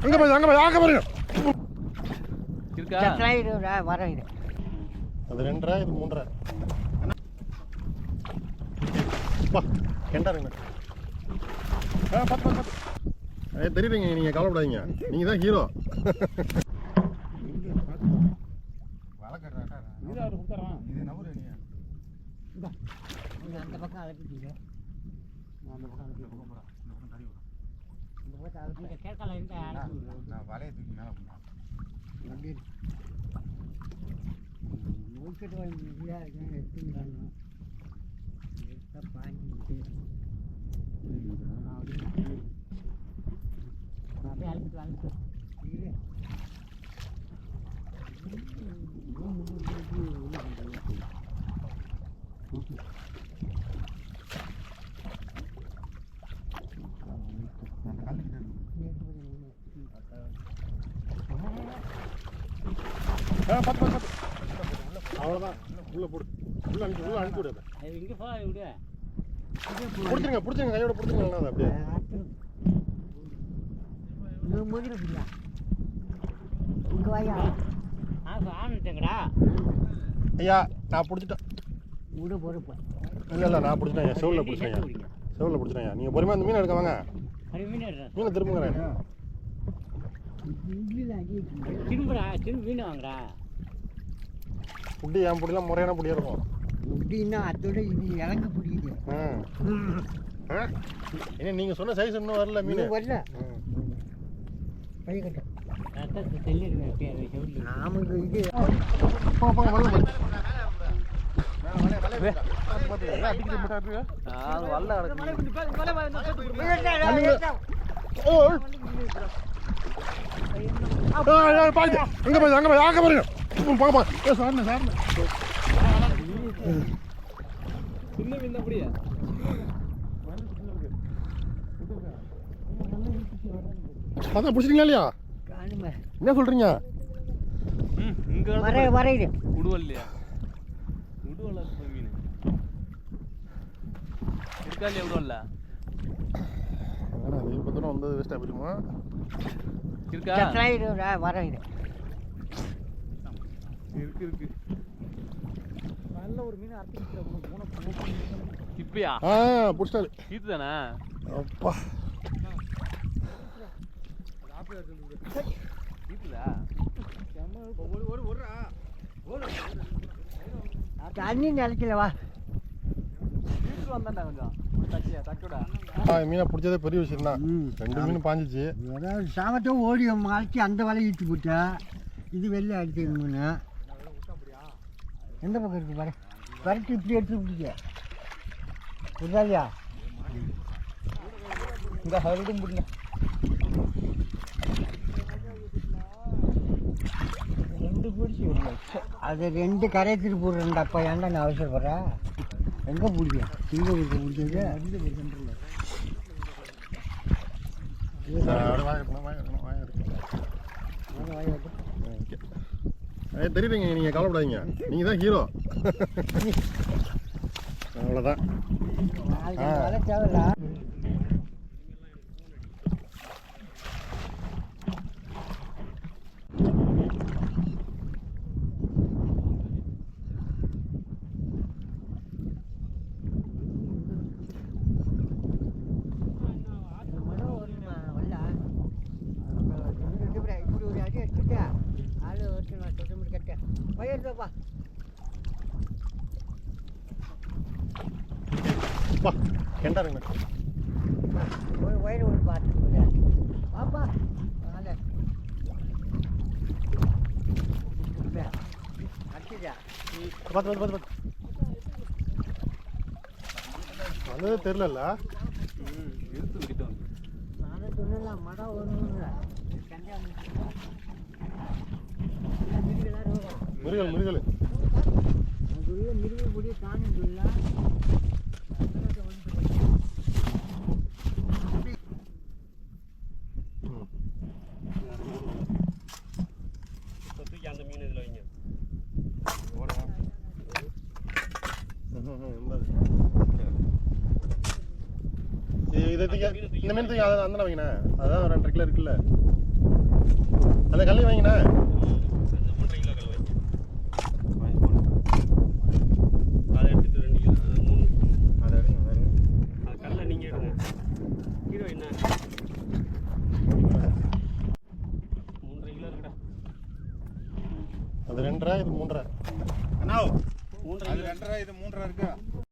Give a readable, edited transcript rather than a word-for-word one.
அங்க போய் பாருங்க இருக்கா வரேன் இது அது 2.5 இது 3.5 பா கெண்டாருங்க பார்த்து தெரியுறீங்க நீங்கள் கவலைப்படாதீங்க நீங்கள் தான் ஹீரோ அந்த பக்கம் அழைப்பிட்டீங்க அந்த பக்கம் அழைப்பி இந்த பக்கம் அழைப்பி கேட்கல இருந்தால் வலையை தூக்கி மேலே எப்படி நோய்க்கிட்டு வாங்கியா எடுத்துக்கிறாங்க எடுத்தா பாஞ்சிட்டு அப்படியே அழைப்பிட்டு வாங்கிட்டு அவ்வளோதான் உள்ள போடு உள்ள அனுப்பி விடு இங்கே போ விடு பிடிச்சிருங்க கையோட பிடிச்சிருங்க அப்படியே முடியல இங்கே வாயா ஆணுட்டேங்கடா ஐயா நான் பிடிச்சிட்டேன் விடு பொறுப்பு இல்லை நான் பிடிச்சிட்டேன் செவலில் பிடிச்சிட்டேன் நீங்கள் பொறுமையாக அந்த மீன் எடுக்க வாங்க மீனை திரும்புங்கிறேன் திரும்ப மீன் வாங்குறா புட்டி என் புடிலாம் முறையான புடியாக இருக்கும் புட்டின்னா அதோட இது இறங்க பிடிக்குது ஏன்னா நீங்கள் சொன்ன சைஸ் இன்னும் வரல மீன் வரல ஆமாங்க இது பாருங்க அதான் பிடிச்சிட்டீங்களா இல்லையா என்ன சொல்றீங்க வரையுது உடுவல்லையா உடுவல்ல மீன் இருக்கா இல்லையா உடுவல்ல இப்போ தானே வந்து வேஸ்ட்டாக போயிடுமா இருக்கா வரையுது இருக்கு நல்ல ஒரு மீன் இப்பயா பிடிச்சாரு இது தானே அப்பா தண்ணி நினைக்கலவா வந்தாண்டா கொஞ்சம் மீனை பிடிச்சதே பெரிய விஷயம் தான் 2 மீன் பாஞ்சிச்சு அதாவது சாமத்தை ஓடி மலைச்சி அந்த வலையை இட்டு போட்டா இது வெளில அடிச்சு மீன் எந்த பக்கம் இருக்கு பாரு கரெக்ட் இப்படி எடுத்து பிடிக்க புரியாதியா இந்த ஹருடும் பிடிங்க அது 2 கரையத்துட்டு போடுறேன்டா அப்பா ஏன்டா நான் அவசரப்படுற எங்கே பிடிக்கும் இங்கே பிடிச்சது தெரியுறீங்க நீங்கள் கவலைப்படாதீங்க நீங்கள் தான் ஹீரோ அவ்வளோதான் தேவையில்ல கெண்டாருங்க வயிறு ஒரு பார்த்து பாப்பா அடிச்சா பார்த்து அது தெரியல இழுத்து விட்டோம் நானும் சொல்லலாம் மடம் ஒன்று மிருகல் மிருகல் மிருகல் தானே சொல்லலாம் அந்த மீன் இதில் வைங்க இந்த மீன் தூக்கி அந்த வைங்கண்ணே அதான் 2 கிலோ இருக்குல்ல அந்த கல்லை வாங்கினா அந்த 1.5 கிலோ கல் வாங்கி அதை எடுத்துட்டு 2 கிலோ 3 அதை எடுங்க அது கல்லை நீங்கள் எடுங்க கீழே என்ன 3.5 கிலோ இருக்குடா அது 2.5 இது 3.5 அண்ணா 3.5 அது 2.5 இது 3.5 இருக்கு